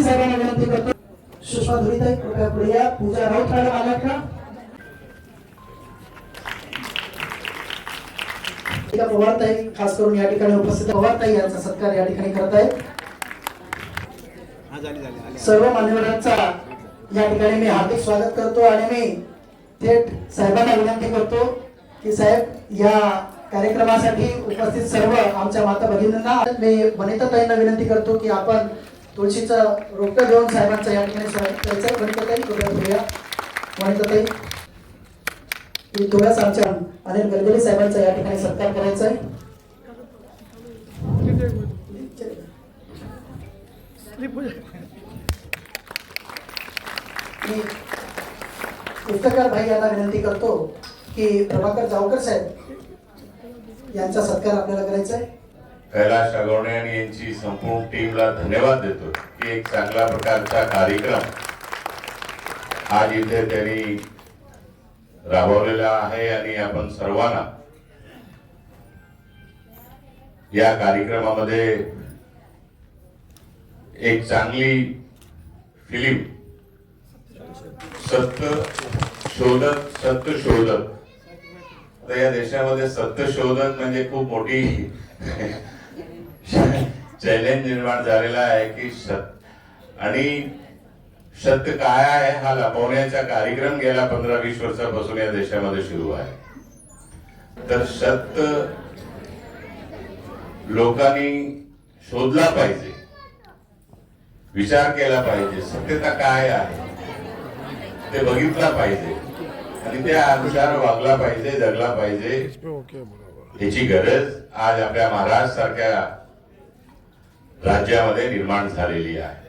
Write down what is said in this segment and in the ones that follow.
साहेबांना विनंती करतो, सुषमा धुरीताई कृपया पुढे या. पूजा राऊत मॅडम आल्या का? पवारताई खास करून या ठिकाणी उपस्थित पवारताई यांचा सत्कार या ठिकाणी करत आहेत. सर्व मान्यवरांचा या ठिकाणी मी हार्दिक स्वागत करतो आणि मी थेट साहेबांना विनंती करतो की साहेब या कार्यक्रमासाठी उपस्थित सर्व आमच्या माता भगिनींना मी वनिताताईंना विनंती करतो की आपण तुळशीचं रोपटं घेऊन साहेबांचं या ठिकाणी स्वागत करायचं. वनिताताई कृपया पुढे या. वनिताताई थोड्याच आमच्या अनिल गलगली साहेबांचा या ठिकाणी सत्कार करायचा आहे. पुस्तकार भाई यांना विनंती करतो की प्रभाकर जावकर साहेब यांचा सत्कार आपल्याला करायचा आहे. कैलाश अगवणे आणि यांची संपूर्ण टीमला धन्यवाद देतो की एक चांगल्या प्रकारचा कार्यक्रम आज इथे त्यांनी राबवलेला आहे आणि आपण सर्वांना या कार्यक्रमामध्ये एक चांगली फिल्म सत्य शोधक तर या देशामध्ये सत्य शोधक म्हणजे खूप मोठी चॅलेंज निर्माण झालेला आहे की आणि सत्य काय आहे हा लपवण्याचा कार्यक्रम गेल्या 15-20 वर्षापासून या देशामध्ये सुरू आहे. तर सत्य लोकांनी शोधला पाहिजे, विचार केला पाहिजे, सत्यता काय आहे ते बघितला पाहिजे आणि त्या अनुसार वागला पाहिजे, जगला पाहिजे. याची गरज आज आपल्या महाराष्ट्र सारख्या राज्यामध्ये निर्माण झालेली आहे.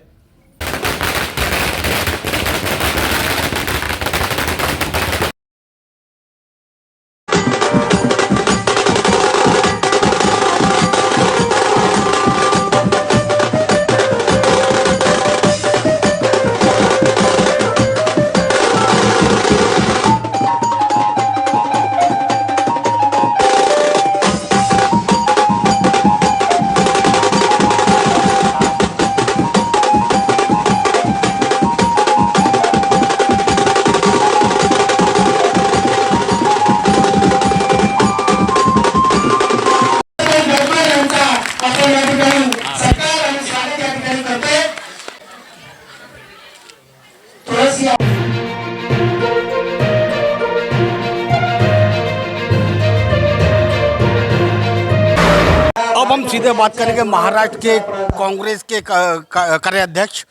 अब हम सीधे बात करेंगे महाराष्ट्र के कांग्रेस के कार्याध्यक्ष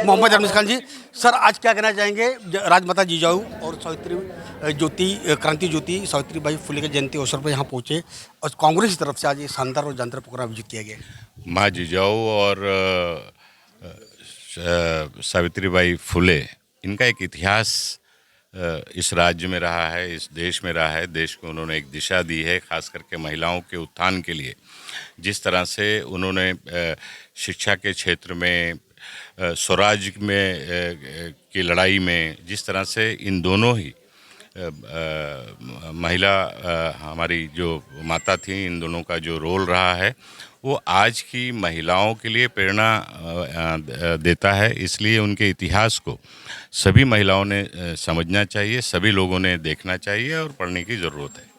मोहम्मद रमीज खान जी. सर, आज क्या कहना चाहेंगे राजमाता जिजाऊ और सावित्री ज्योति क्रांति ज्योति सावित्रीबाई फुले के जयंती अवसर पर यहाँ पहुँचे और कांग्रेस की तरफ से आज ये शानदार और जानदार प्रोग्राम आयोजित किया गया. माँ जिजाऊ और सावित्रीबाई फुले, इनका एक इतिहास इस राज्य में रहा है, इस देश में रहा है. देश को उन्होंने एक दिशा दी है, खास करके महिलाओं के उत्थान के लिए. जिस तरह से उन्होंने शिक्षा के क्षेत्र में, स्वराज में की लड़ाई में, जिस तरह से इन दोनों ही महिला हमारी जो माता थी, इन दोनों का जो रोल रहा है वो आज की महिलाओं के लिए प्रेरणा देता है. इसलिए उनके इतिहास को सभी महिलाओं ने समझना चाहिए, सभी लोगों ने देखना चाहिए और पढ़ने की ज़रूरत है.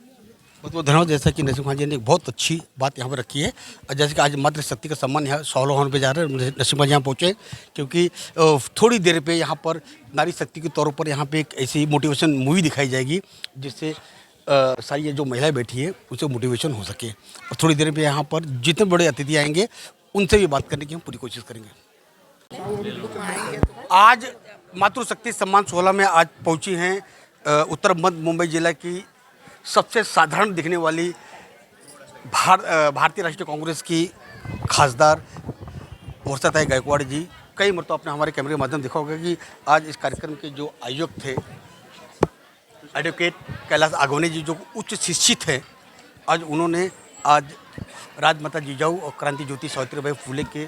बहुत बहुत धन्यवाद. जैसा कि नसीम खान जी ने एक बहुत अच्छी बात यहाँ पर रखी है. जैसे कि आज मातृशक्ति का सम्मान यहाँ 16 होने पे जा रहा है. नसीम खान यहाँ पहुँचे क्योंकि थोड़ी देर पे यहाँ पर नारी शक्ति के तौर पर यहाँ पे एक ऐसी मोटिवेशन मूवी दिखाई जाएगी जिससे सारी ये जो महिलाएं बैठी है उनसे मोटिवेशन हो सके. और थोड़ी देर पे यहाँ पर जितने बड़े अतिथि आएंगे उनसे भी बात करने की हम पूरी कोशिश करेंगे. आज मातृशक्ति सम्मान 16 में आज पहुँची हैं उत्तर मध्य मुंबई जिला की सबसे साधारण दिखने वाली भारतीय राष्ट्रीय कांग्रेस की खासदार वर्षाताई गायकवाड़ जी. कई मरतबा आपने हमारे कैमरे के माध्यम देखा होगा कि आज इस कार्यक्रम के जो आयोजक थे एडवोकेट कैलाश अगवने जी, जो उच्च शिक्षित हैं, आज उन्होंने आज राजमाता जिजाऊ और क्रांति ज्योति सावित्रीबाई फुले के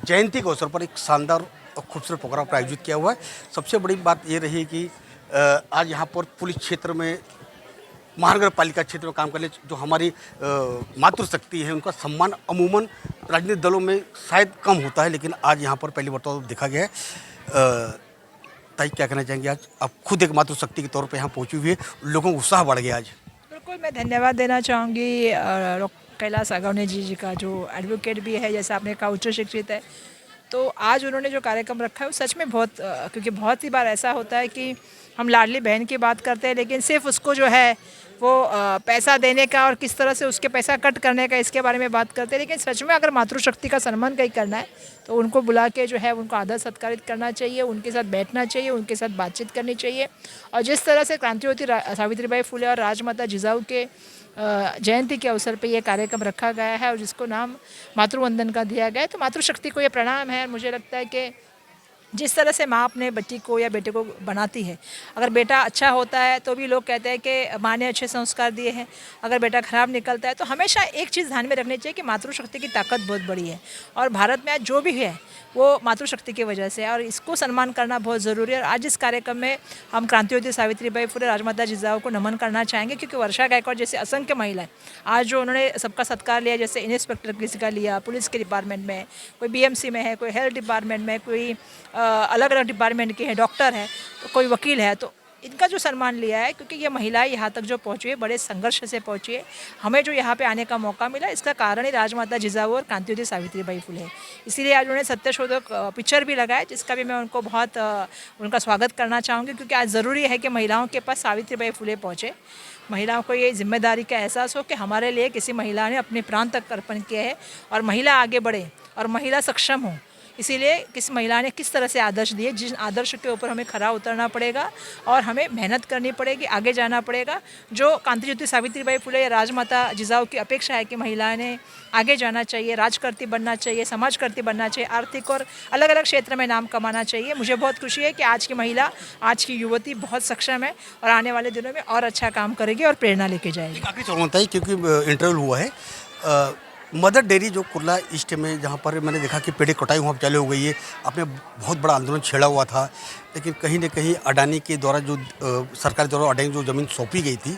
जयंती के अवसर पर एक शानदार और खूबसूरत प्रोग्राम पर आयोजित किया हुआ है. सबसे बड़ी बात ये रही कि आज यहाँ पर पुलिस क्षेत्र में महानगर पालिका क्षेत्र में काम करने जो हमारी मातृशक्ति है उनका सम्मान अमूमन राजनीतिक दलों में शायद कम होता है, लेकिन आज यहाँ पर पहली मरतबा देखा गया है। ताई क्या कहना चाहेंगे, आज आप खुद एक मातृशक्ति के तौर पे यहाँ पहुँची हुई है, लोगों का उत्साह बढ़ गया आज? बिल्कुल, मैं धन्यवाद देना चाहूँगी कैलाश आगवने जी का, जो एडवोकेट भी है, जैसा आपने कहा उच्च शिक्षित है। तो आज उन्होंने जो कार्यक्रम रखा है वो सच में बहुत क्योंकि बहुत ही बार ऐसा होता है कि हम लाडली बहन की बात करते हैं, लेकिन सिर्फ उसको जो है वो पैसा देने का और किस तरह से उसके पैसा कट करने का इसके बारे में बात करते हैं। लेकिन सच में अगर मातृशक्ति का सम्मान कहीं करना है तो उनको बुला के जो है उनको आदर सत्कारित करना चाहिए, उनके साथ बैठना चाहिए, उनके साथ बातचीत करनी चाहिए। और जिस तरह से क्रांतिज्योति सावित्रीबाई फुले और राजमाता जिजाऊ के जयंती के अवसर पे ये कार्यक्रम रखा गया है और जिसको नाम मातृवंदन का दिया गया है, तो मातृशक्ति को ये प्रणाम है। मुझे लगता है कि जिस तरह से माँ अपने बच्ची को या बेटे को बनाती है, अगर बेटा अच्छा होता है तो भी लोग कहते हैं कि माँ ने अच्छे संस्कार दिए हैं, अगर बेटा खराब निकलता है तो हमेशा एक चीज़ ध्यान में रखनी चाहिए कि मातृशक्ति की ताकत बहुत बड़ी है और भारत में आज जो भी है वो मातृशक्ति की वजह से है और इसको सम्मान करना बहुत ज़रूरी है। और आज इस कार्यक्रम में हम क्रांतिज्योति सावित्रीबाई फुले राजमाता जिजाऊ को नमन करना चाहेंगे, क्योंकि वर्षा गायकवाड़ जैसे असंख्य महिलाएं आज जो उन्होंने सबका सत्कार लिया, जैसे इंस्पेक्टर किसी का लिया, पुलिस के डिपार्टमेंट में, कोई बीएमसी में है, कोई हेल्थ डिपार्टमेंट में, कोई अलग अलग डिपार्टमेंट के हैं, डॉक्टर है, तो कोई वकील है, तो इनका जो सम्मान लिया है, क्योंकि ये महिलाएं यहाँ तक जो पहुँची है बड़े संघर्ष से पहुँची है। हमें जो यहाँ पे आने का मौका मिला इसका कारण ही राजमाता जिजाऊ और क्रांतिज्योति सावित्रीबाई फुले है। इसीलिए आज उन्होंने सत्यशोधक पिक्चर भी लगाया, जिसका भी मैं उनको बहुत उनका स्वागत करना चाहूँगी, क्योंकि आज ज़रूरी है कि महिलाओं के पास सावित्रीबाई फुले पहुँचे, महिलाओं को ये जिम्मेदारी का एहसास हो कि हमारे लिए किसी महिला ने अपने प्राण तक अर्पण किया है और महिला आगे बढ़े और महिला सक्षम हो। इसीलिए किस महिला ने किस तरह से आदर्श दिए, जिन आदर्श के ऊपर हमें खरा उतरना पड़ेगा और हमें मेहनत करनी पड़ेगी, आगे जाना पड़ेगा। जो क्रांतिज्योति सावित्रीबाई फुले या राजमाता जिजाऊ की अपेक्षा है कि महिला ने आगे जाना चाहिए, राजकर्ती बनना चाहिए, समाजकर्ती बनना चाहिए, आर्थिक और अलग अलग क्षेत्र में नाम कमाना चाहिए। मुझे बहुत खुशी है कि आज की महिला, आज की युवती बहुत सक्षम है और आने वाले दिनों में और अच्छा काम करेगी और प्रेरणा लेके जाएगी। आखिरी सवाल होता है, क्योंकि इंटरव्यू हुआ है मदर डेयरी जो कुर्ला ईस्ट में, जहाँ पर मैंने देखा कि पेड़े कटाई वहाँ पर चालू हो गई है। आपने बहुत बड़ा आंदोलन छेड़ा हुआ था, लेकिन कहीं न कहीं अडानी के द्वारा जो सरकार द्वारा अडानी जो ज़मीन सौंपी गई थी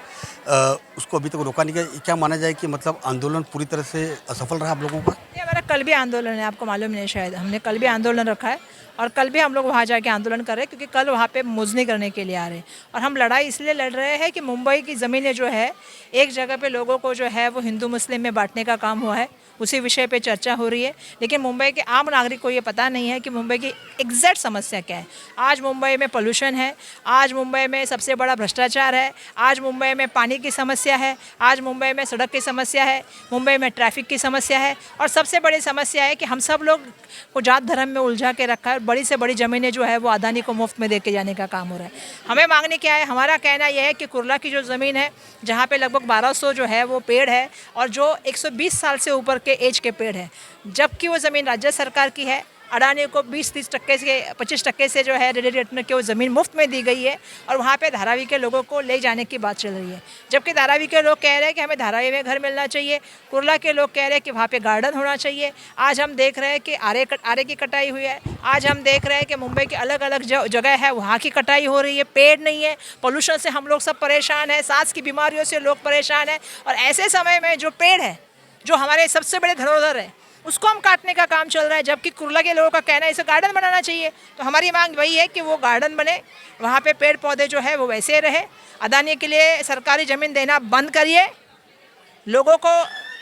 उसको अभी तक रोका नहीं गया। क्या माना जाए कि मतलब आंदोलन पूरी तरह से असफल रहा आप लोगों का? ये हमारा कल भी आंदोलन है, आपको मालूम नहीं शायद, हमने कल भी आंदोलन रखा है और कल भी हम लोग वहाँ जाके आंदोलन कर रहे हैं, क्योंकि कल वहाँ पे मुजनी करने के लिए आ रहे हैं। और हम लड़ाई इसलिए लड़ रहे हैं कि मुंबई की ज़मीनें जो है एक जगह पे लोगों को जो है वो हिंदू मुस्लिम में बांटने का काम हुआ है, उसी विषय पे चर्चा हो रही है। लेकिन मुंबई के आम नागरिक को ये पता नहीं है कि मुंबई की एग्जैक्ट समस्या क्या है। आज मुंबई में पोल्यूशन है, आज मुंबई में सबसे बड़ा भ्रष्टाचार है, आज मुंबई में पानी की समस्या है, आज मुंबई में सड़क की समस्या है, मुंबई में ट्रैफिक की समस्या है और सबसे बड़ी समस्या है कि हम सब लोग को जात धर्म में उलझा के रखा है। बड़ी से बड़ी ज़मीनें जो है वो अदानी को मुफ्त में दे के जाने का काम हो रहा है। हमें मांगने क्या है, हमारा कहना यह है कि कुर्ला की जो ज़मीन है, जहाँ पे लगभग 1200 जो है वो पेड़ है और जो 120 साल से ऊपर के एज के पेड़ है, जबकि वो ज़मीन राज्य सरकार की है। अडानी को 20-30% से 25% से जो है रेट में कि वो ज़मीन मुफ्त में दी गई है और वहाँ पे धारावी के लोगों को ले जाने की बात चल रही है। जबकि धारावी के लोग कह रहे हैं कि हमें धारावी में घर मिलना चाहिए, कुर्ला के लोग कह रहे हैं कि वहाँ पे गार्डन होना चाहिए। आज हम देख रहे हैं कि आरे की कटाई हुई है, आज हम देख रहे हैं कि मुंबई की अलग अलग जगह है वहाँ की कटाई हो रही है, पेड़ नहीं है, पोल्यूशन से हम लोग सब परेशान हैं, सांस की बीमारियों से लोग परेशान हैं। और ऐसे समय में जो पेड़ है, जो हमारे सबसे बड़े धरोहर है, उसको हम काटने का काम चल रहा है। जबकि कुर्ला के लोगों का कहना है इसे गार्डन बनाना चाहिए। तो हमारी मांग वही है कि वो गार्डन बने, वहाँ पे पेड़ पौधे जो है वो वैसे रहे। अदानी के लिए सरकारी ज़मीन देना बंद करिए, लोगों को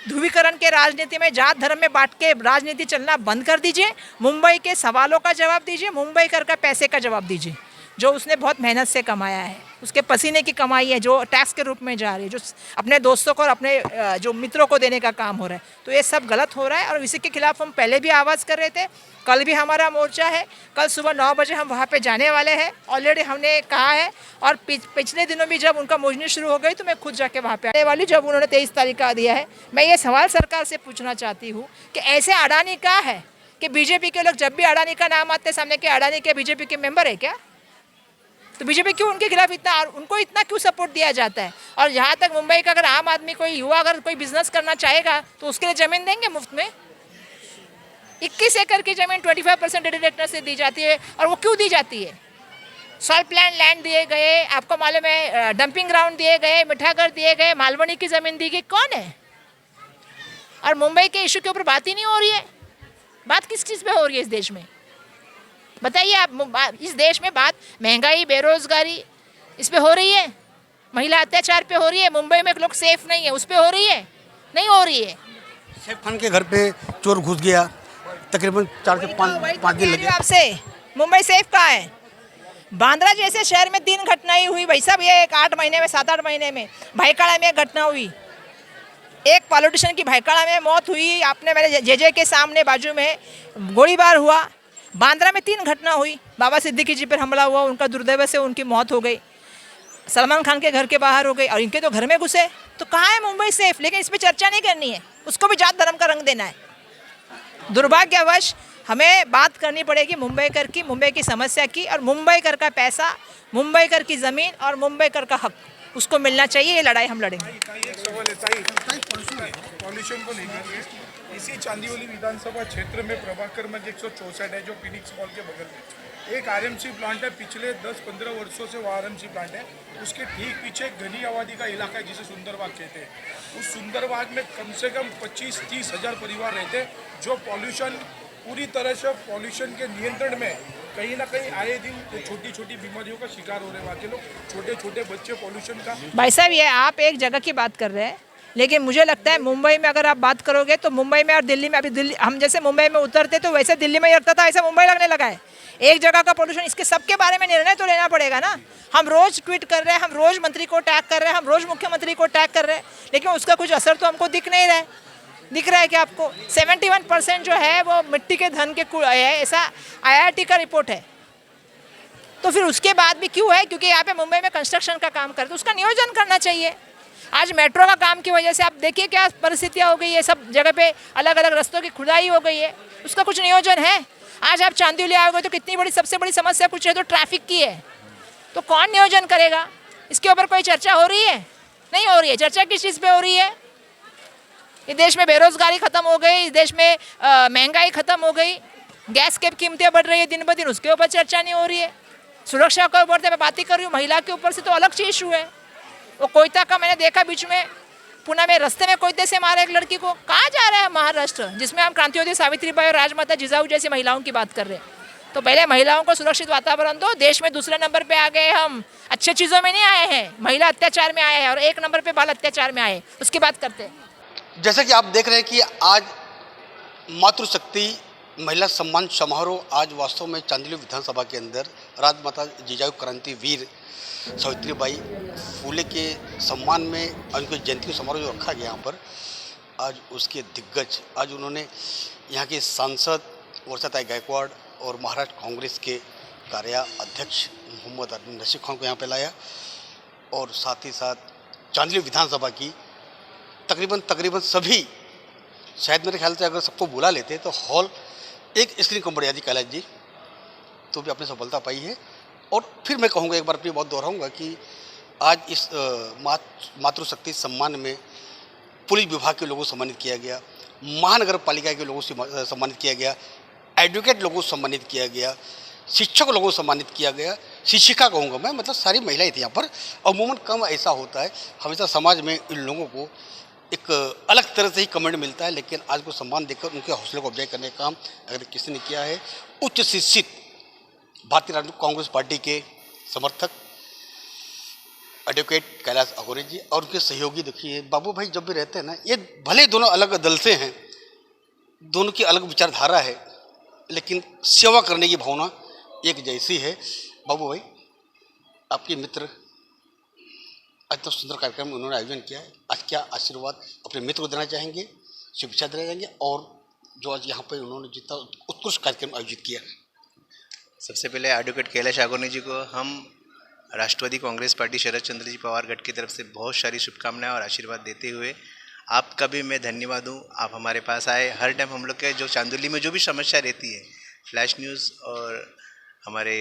ध्रुवीकरण के राजनीति में जात धर्म में बांट के राजनीति चलना बंद कर दीजिए। मुंबई के सवालों का जवाब दीजिए, मुंबई कर का पैसे का जवाब दीजिए, जो उसने बहुत मेहनत से कमाया है, उसके पसीने की कमाई है, जो टैक्स के रूप में जा रही है, जो अपने दोस्तों को और अपने जो मित्रों को देने का काम हो रहा है। तो ये सब गलत हो रहा है और इसी के खिलाफ हम पहले भी आवाज़ कर रहे थे। कल भी हमारा मोर्चा है, कल सुबह 9 बजे हम वहाँ पे जाने वाले हैं, ऑलरेडी हमने कहा है। और पिछले दिनों भी जब उनका मुजनी शुरू हो गई तो मैं खुद जाके वहाँ पे आने वाली, जब उन्होंने 23 तारीख का दिया है। मैं ये सवाल सरकार से पूछना चाहती हूँ कि ऐसे अडानी का है कि बीजेपी के लोग जब भी अडानी का नाम आते सामने के अडानी के बीजेपी के मेंबर है क्या? तो बीजेपी क्यों उनके खिलाफ उनको इतना क्यों सपोर्ट दिया जाता है? और जहाँ तक मुंबई का अगर आम आदमी कोई युवा अगर कोई बिजनेस करना चाहेगा तो उसके लिए ज़मीन देंगे मुफ्त में। 21 एकड़ की ज़मीन 25% रेट से दी जाती है। और वो क्यों दी जाती है? सॉइल प्लांट लैंड दिए गए, आपको मालूम है डंपिंग ग्राउंड दिए गए, मिठागर दिए गए, मालवनी की ज़मीन दी गई, कौन है? और मुंबई के इशू के ऊपर बात ही नहीं हो रही है। बात किस चीज़ पे हो रही है इस देश में? बताइए आप। इस देश में बात महंगाई, बेरोजगारी, इस पे हो रही है? महिला अत्याचार पे हो रही है? मुंबई में लोग सेफ नहीं है, उस पे हो रही है? नहीं हो रही है। सैफ खान के घर पे चोर घुस गया, तकरीबन 4 से 5 दिन लगे। आपसे मुंबई सेफ कहाँ है? बांद्रा जैसे शहर में 3 घटनाएं हुई भाई साहब, ये 8 महीने में, 7-8 महीने में। भाईकाड़ा में एक घटना हुई, एक पॉलिटिशियन की भाईकाड़ा में मौत हुई, आपने मेरे जेजे के सामने बाजू में गोलीबार हुआ। बांद्रा में 3 घटना हुई, बाबा सिद्दीकी जी पर हमला हुआ, उनका दुर्दैव से उनकी मौत हो गई। सलमान खान के घर के बाहर हो गई और इनके तो घर में घुसे। तो कहाँ है मुंबई सेफ? लेकिन इस पर चर्चा नहीं करनी है, उसको भी जात धर्म का रंग देना है। दुर्भाग्यवश हमें बात करनी पड़ेगी मुंबईकर की, मुंबई की समस्या की, और मुंबईकर का पैसा, मुंबईकर की ज़मीन और मुंबईकर का हक उसको मिलना चाहिए। ये लड़ाई हम लड़ेंगे। एक सवाल है पॉल्यूशन को लेकर इसी चांदीवली विधानसभा क्षेत्र में प्रभाकर में 164 है, जो फिनिक्स मॉल के बगल में एक आरएमसी प्लांट है। पिछले 10-15 वर्षों से वो आरएमसी प्लांट है। उसके ठीक पीछे एक घनी आबादी का इलाका है जिसे सुंदरबाग कहते हैं। उस सुंदरबाग में कम से कम 25-30 हज़ार परिवार रहते हैं, जो पॉल्यूशन पूरी तरह से पॉल्यूशन के नियंत्रण में कहीं ना कहीं आए दिन छोटी छोटी बीमारियों का शिकार हो रहे हैं। वहाँ के लोग, छोटे छोटे बच्चे पॉल्यूशन का। भाई साहब, ये आप एक जगह की बात कर रहे हैं, लेकिन मुझे लगता है मुंबई में अगर आप बात करोगे तो मुंबई में और दिल्ली में, अभी दिल्ली हम जैसे मुंबई में उतरते तो वैसे दिल्ली में ही लगता था, ऐसा मुंबई लगने लगा है। एक जगह का पोल्यूशन, इसके सबके बारे में निर्णय तो लेना पड़ेगा ना। हम रोज़ ट्वीट कर रहे हैं, हम रोज़ मंत्री को टैग कर रहे हैं, हम रोज़ मुख्यमंत्री को टैग कर रहे हैं, लेकिन उसका कुछ असर तो हमको दिख नहीं रहा है। दिख रहा है कि आपको 71% जो है वो मिट्टी के धन के है, ऐसा IIT का रिपोर्ट है। तो फिर उसके बाद भी क्यों है? क्योंकि यहाँ पे मुंबई में कंस्ट्रक्शन का काम करते, उसका नियोजन करना चाहिए। आज मेट्रो का काम की वजह से आप देखिए क्या परिस्थितियाँ हो गई है, सब जगह पे अलग अलग रास्तों की खुदाई हो गई है, उसका कुछ नियोजन है? आज आप चांदीवली आओगे तो कितनी बड़ी, सबसे बड़ी समस्या कुछ है तो ट्रैफिक की है। तो कौन नियोजन करेगा? इसके ऊपर कोई चर्चा हो रही है? नहीं हो रही है। चर्चा किस चीज़ पे हो रही है? इस देश में बेरोजगारी खत्म हो गई, इस देश में महंगाई खत्म हो गई, गैस की कीमतें बढ़ रही है दिन ब दिन, उसके ऊपर चर्चा नहीं हो रही है। सुरक्षा के ऊपर मैं बात ही कर रही हूँ, महिला के ऊपर से तो अलग चीज इशू है। वो कोयता का मैंने देखा बीच में, पुणे में रास्ते में कोयते से मारा एक लड़की को। कहाँ जा रहा है महाराष्ट्र, जिसमें हम क्रांतियोगी सावित्रीबाई और राजमाता जिजाऊ जैसी महिलाओं की बात कर रहे हैं। तो पहले महिलाओं को सुरक्षित वातावरण दो। देश में दूसरे नंबर पे आ गए हम, अच्छे चीज़ों में नहीं आए हैं, महिला अत्याचार में आए हैं, और 1 नंबर पे बाल अत्याचार में आए। उसकी बात करते हैं। जैसा कि आप देख रहे हैं कि आज मातृशक्ति महिला सम्मान समारोह आज वास्तव में चांदीवली विधानसभा के अंदर राजमाता जिजाऊ क्रांति वीर सावित्रीबाई फूले के सम्मान में उनकी जयंती समारोह जो रखा गया यहाँ पर, आज उसके दिग्गज, आज उन्होंने यहाँ के सांसद वर्षाताई गायकवाड़ और महाराष्ट्र कांग्रेस के कार्याध्यक्ष मोहम्मद नसीम खान को यहाँ पे लाया, और साथ ही साथ चांदीवली विधानसभा की तकरीबन सभी, शायद मेरे ख्याल से अगर सबको बुला लेते तो हॉल एक स्क्रीन कम बढ़िया जी कैलाश जी तो भी आपने सफलता पाई है। और फिर मैं कहूँगा, एक बार अपनी बात दोहराऊँगा कि आज इस मातृशक्ति सम्मान में पुलिस विभाग के लोगों को सम्मानित किया गया, महानगर पालिका के लोगों से सम्मानित किया गया, एडवोकेट लोगों को सम्मानित किया गया, शिक्षक लोगों को सम्मानित किया गया, शिक्षिका कहूँगा मैं, मतलब सारी महिलाएं थी यहाँ पर। अमूमन कम ऐसा होता है, हमेशा समाज में इन लोगों को एक अलग तरह से ही कमेंट मिलता है, लेकिन आज को सम्मान देकर उनके हौसले को अफजाई करने का काम अगर किसी ने किया है, उच्च शिक्षित भारतीय राष्ट्रीय कांग्रेस पार्टी के समर्थक एडवोकेट कैलाश अघोरी जी और उनके सहयोगी। देखिए बाबू भाई जब भी रहते हैं ना, ये भले दोनों अलग दल से हैं, दोनों की अलग विचारधारा है, लेकिन सेवा करने की भावना एक जैसी है। बाबू भाई, आपके मित्र आज तो सुंदर कार्यक्रम उन्होंने आयोजन किया है, आज क्या आशीर्वाद अपने मित्र को देना चाहेंगे, शुभेच्छा देना चाहेंगे, और जो आज यहाँ पर उन्होंने जितना उत्कृष्ट कार्यक्रम आयोजित किया? सबसे पहले एडवोकेट कैलाश अघोरी जी को हम राष्ट्रवादी कांग्रेस पार्टी शरद चंद्र जी पवार गढ़ की तरफ से बहुत सारी शुभकामनाएं और आशीर्वाद देते हुए आपका भी मैं धन्यवाद दूँ। आप हमारे पास आए, हर टाइम हम लोग के जो चांदोली में जो भी समस्या रहती है, फ्लैश न्यूज़ और हमारे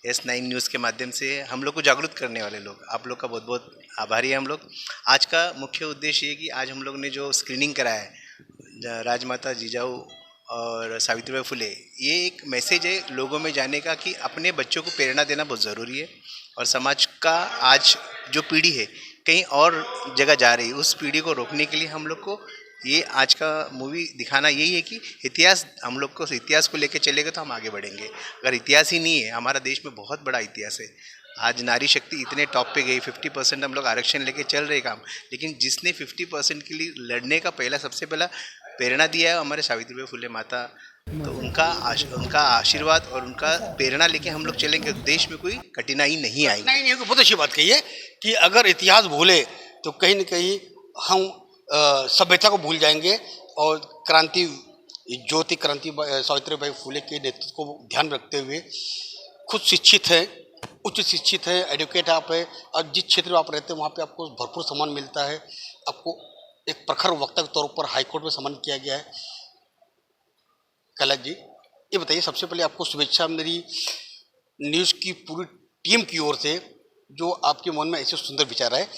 S9 न्यूज़ के माध्यम से हम लोग को जागरूक करने वाले लोग, आप लोग का बहुत बहुत आभारी है हम लोग। आज का मुख्य उद्देश्य ये कि आज हम लोग ने जो स्क्रीनिंग कराया है राजमाता जिजाऊ और सावित्रीबाई फुले, ये एक मैसेज है लोगों में जाने का कि अपने बच्चों को प्रेरणा देना बहुत ज़रूरी है। और समाज का आज जो पीढ़ी है कहीं और जगह जा रही है, उस पीढ़ी को रोकने के लिए हम लोग को ये आज का मूवी दिखाना यही है कि इतिहास, हम लोग को इतिहास को लेकर चलेगा तो हम आगे बढ़ेंगे। अगर इतिहास ही नहीं है, हमारा देश में बहुत बड़ा इतिहास है। आज नारी शक्ति इतने टॉप पे गई, 50% हम लोग आरक्षण लेके चल रहे काम, लेकिन जिसने 50% के लिए लड़ने का सबसे पहला प्रेरणा दिया है हमारे सावित्रीबाई फुले माता। तो उनका आशीर्वाद और उनका प्रेरणा लेके हम लोग चलेंगे, देश में कोई कठिनाई नहीं आएगी। नहीं, बहुत अच्छी बात कही है कि अगर इतिहास भूले तो कहीं न कहीं हम सभ्यता को भूल जाएंगे। और क्रांति ज्योति सावित्रीबाई फुले के नेतृत्व को ध्यान रखते हुए खुद शिक्षित है, उच्च शिक्षित है, एडुकेट आप है, और जिस क्षेत्र में आप रहते हैं वहाँ पे आपको भरपूर सम्मान मिलता है। आपको एक प्रखर वक्ता के तौर पर हाईकोर्ट में सम्मान किया गया है। कैलाश जी, ये बताइए, सबसे पहले आपको शुभेच्छा मेरी न्यूज़ की पूरी टीम की ओर से, जो आपके मन में ऐसे सुंदर विचार है।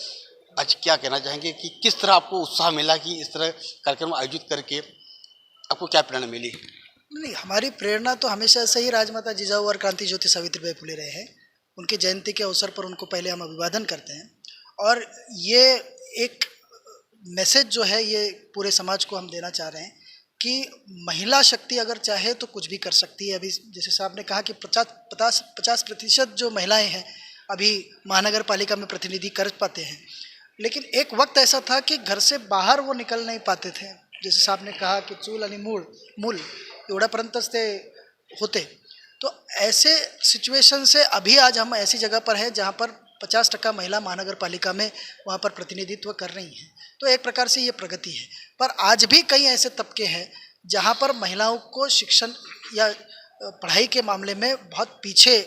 आज क्या कहना चाहेंगे कि किस तरह आपको उत्साह मिला कि इस तरह कार्यक्रम आयोजित करके आपको क्या प्रेरणा मिली? नहीं, हमारी प्रेरणा तो हमेशा से ही राजमाता जिजाऊ और क्रांति ज्योति सावित्रीबाई फुले रहे हैं। उनकी जयंती के अवसर पर उनको पहले हम अभिवादन करते हैं, और ये एक मैसेज जो है ये पूरे समाज को हम देना चाह रहे हैं कि महिला शक्ति अगर चाहे तो कुछ भी कर सकती है। अभी जैसे साहब ने कहा कि 50% जो महिलाएं हैं अभी महानगर पालिका में प्रतिनिधि कर पाते हैं, लेकिन एक वक्त ऐसा था कि घर से बाहर वो निकल नहीं पाते थे। जैसे साहब ने कहा कि चूल आणि मूल एवढ्यापर्यंतच ते होते। तो ऐसे सिचुएशन से अभी आज हम ऐसी जगह पर हैं जहाँ पर 50% महिला महानगर पालिका में वहाँ पर प्रतिनिधित्व कर रही हैं। तो एक प्रकार से ये प्रगति है। पर आज भी कई ऐसे तबके हैं जहाँ पर महिलाओं को शिक्षण या पढ़ाई के मामले में बहुत पीछे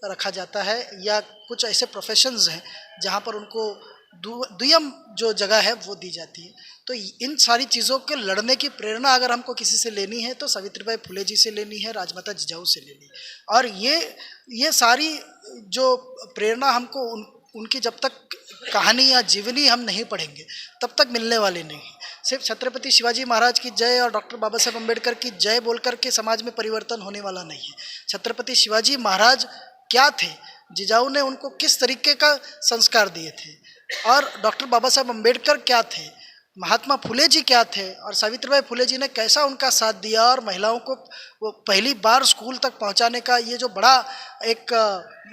रखा जाता है, या कुछ ऐसे प्रोफेशंस हैं जहाँ पर उनको दुय्यम जो जगह है वो दी जाती है। तो इन सारी चीज़ों के लड़ने की प्रेरणा अगर हमको किसी से लेनी है तो सावित्रीबाई फुले जी से लेनी है, राजमाता जिजाऊ से लेनी है। और ये सारी जो प्रेरणा हमको उनकी जब तक कहानी या जीवनी हम नहीं पढ़ेंगे तब तक मिलने वाली नहीं है। सिर्फ छत्रपति शिवाजी महाराज की जय और डॉक्टर बाबा साहेब अम्बेडकर की जय बोलकर के समाज में परिवर्तन होने वाला नहीं है। छत्रपति शिवाजी महाराज क्या थे, जिजाऊ ने उनको किस तरीके का संस्कार दिए थे, और डॉक्टर बाबा साहेब अम्बेडकर क्या थे, महात्मा फुले जी क्या थे, और सावित्रीबाई फुले जी ने कैसा उनका साथ दिया और महिलाओं को वो पहली बार स्कूल तक पहुंचाने का ये जो बड़ा एक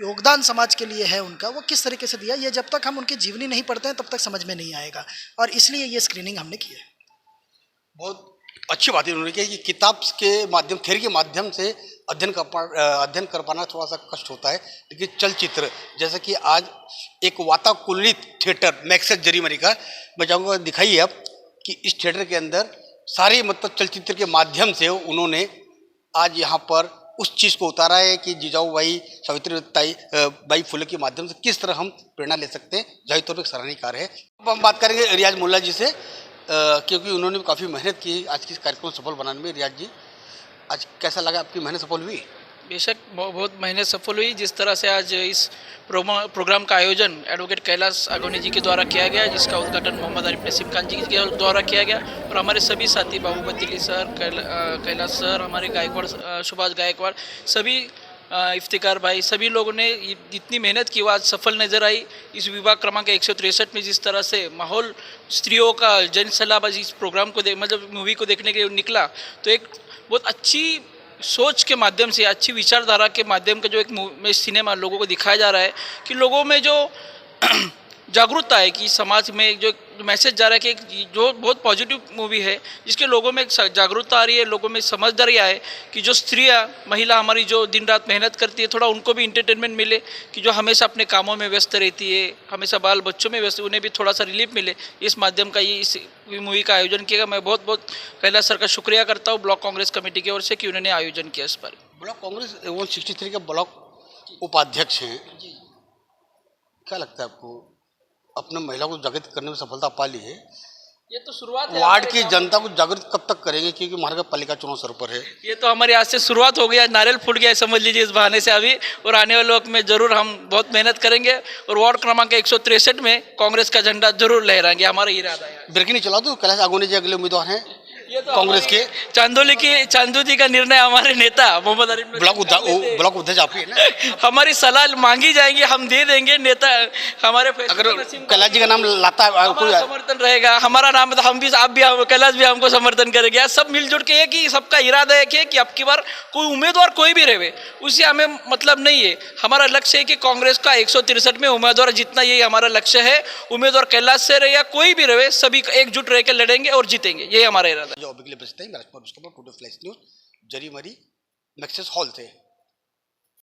योगदान समाज के लिए है उनका, वो किस तरीके से दिया, ये जब तक हम उनकी जीवनी नहीं पढ़ते हैं तब तक समझ में नहीं आएगा। और इसलिए ये स्क्रीनिंग हमने की है। बहुत अच्छी बात है उन्होंने की कि किताब के माध्यम, थ्योरी के माध्यम से अध्ययन कर पाना थोड़ा सा कष्ट होता है, लेकिन चलचित्र जैसे कि आज एक वाताकुलित थिएटर मैक्सेस जरीमरी का मैं चाहूँगा दिखाइए आप कि इस थिएटर के अंदर सारे मतलब चलचित्र के माध्यम से उन्होंने आज यहाँ पर उस चीज़ को उतारा है कि जिजाऊ बाई सावित्रीबाई फुले के माध्यम से किस तरह हम प्रेरणा ले सकते हैं। जाहिर तौर पर एक सराहनीय कार्य है। अब हम बात करेंगे रियाज मुल्ला जी से, क्योंकि उन्होंने काफ़ी मेहनत की आज के इस कार्यक्रम को सफल बनाने में। रियाज जी, आज कैसा लगा, आपकी मेहनत सफल हुई? बेशक बहुत मेहनत सफल हुई। जिस तरह से आज इस प्रोग्राम का आयोजन एडवोकेट कैलाश आगोनी जी के द्वारा किया गया, जिसका उद्घाटन मोहम्मद आरिफ नसीम खान जी के द्वारा किया गया, और हमारे सभी साथी बाबू बतिली सर, कैलाश सर, हमारे गायकवाड़ सुभाष गायकवाड़, सभी इफ्तिकार भाई, सभी लोगों ने इतनी मेहनत की, वो आज सफल नज़र आई। इस विभाग क्रमांक 163 में जिस तरह से माहौल स्त्रियों का जन सलाहबाजी इस प्रोग्राम को मतलब मूवी को देखने के लिए निकला, तो एक बहुत अच्छी सोच के माध्यम से, अच्छी विचारधारा के माध्यम का जो एक सिनेमा लोगों को दिखाया जा रहा है कि लोगों में जो जागरूकता है कि समाज में जो मैसेज जा रहा है कि जो बहुत पॉजिटिव मूवी है, जिसके लोगों में जागरूकता आ रही है, लोगों में समझदारी आए कि जो स्त्रियां, महिला हमारी जो दिन रात मेहनत करती है, थोड़ा उनको भी इंटरटेनमेंट मिले, कि जो हमेशा अपने कामों में व्यस्त रहती है, हमेशा बाल बच्चों में व्यस्त, उन्हें भी थोड़ा सा रिलीफ मिले। इस माध्यम का ये इस मूवी का आयोजन किया। मैं बहुत बहुत कैलाश सर का शुक्रिया करता हूँ ब्लॉक कांग्रेस कमेटी की ओर से कि उन्होंने आयोजन किया इस पर। ब्लॉक कांग्रेस 163 के ब्लॉक उपाध्यक्ष हैं, क्या लगता है आपको, अपने महिला को जागृत करने में सफलता पा ली है? ये तो शुरुआत है। वार्ड की जनता को जागृत कब तक करेंगे, क्योंकि महानगर पालिका चुनाव सर पर है? ये तो हमारे आज से शुरुआत हो गया, नारियल फूट गया समझ लीजिए इस बहाने से अभी, और आने वाले वक्त में जरूर हम बहुत मेहनत करेंगे और वार्ड क्रमांक 163 में कांग्रेस का झंडा जरूर लहराएंगे, हमारा इरादा है। ब्रेक नहीं चला दो, कैलाश आगोनी जी अगले उम्मीदवार हैं। कांग्रेस के चांदोली का निर्णय हमारे नेता मोहम्मद आरिफ ब्लॉक अध्यक्ष आप ही है ना। हमारी सलाह मांगी जाएंगी, हम दे देंगे। नेता हमारे अगर कैलाश जी का नाम लाता है कोई हमारा समर्थन रहेगा, हमारा नाम तो हम भी, आप भी, कैलाश भी हमको समर्थन करेंगे। सब मिलजुल के एक ही सबका इरादा एक है कि अब की बार कोई उम्मीदवार कोई भी रहे उससे हमें मतलब नहीं है। हमारा लक्ष्य है कि कांग्रेस का 163 में उम्मीदवार जितना, यही हमारा लक्ष्य है। उम्मीदवार कैलाश से रहे या कोई भी रहे, सभी एकजुट रह के लड़ेंगे और जीतेंगे, यही हमारा इरादा है। जो अभी के लिए बचते हैं, टुडे फ्लैश न्यूज़ जरी मरी मैक्सेस हॉल से।